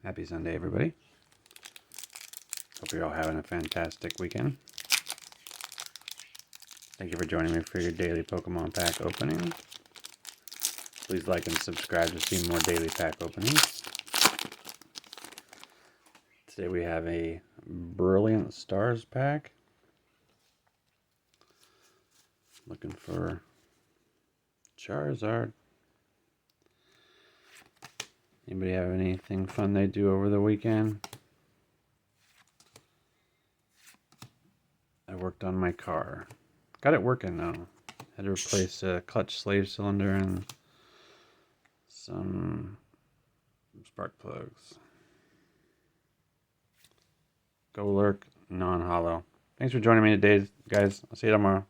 Happy Sunday, everybody. Hope you're all having a fantastic weekend. Thank you for joining me for your daily Pokemon pack opening. Please like and subscribe to see more daily pack openings. Today we have a Brilliant Stars pack. Looking for Charizard. Anybody have anything fun they do over the weekend? I worked on my car. Got it working now. Had to replace a clutch slave cylinder and some spark plugs. Go Lurk, non-hollow. Thanks for joining me today, guys. I'll see you tomorrow.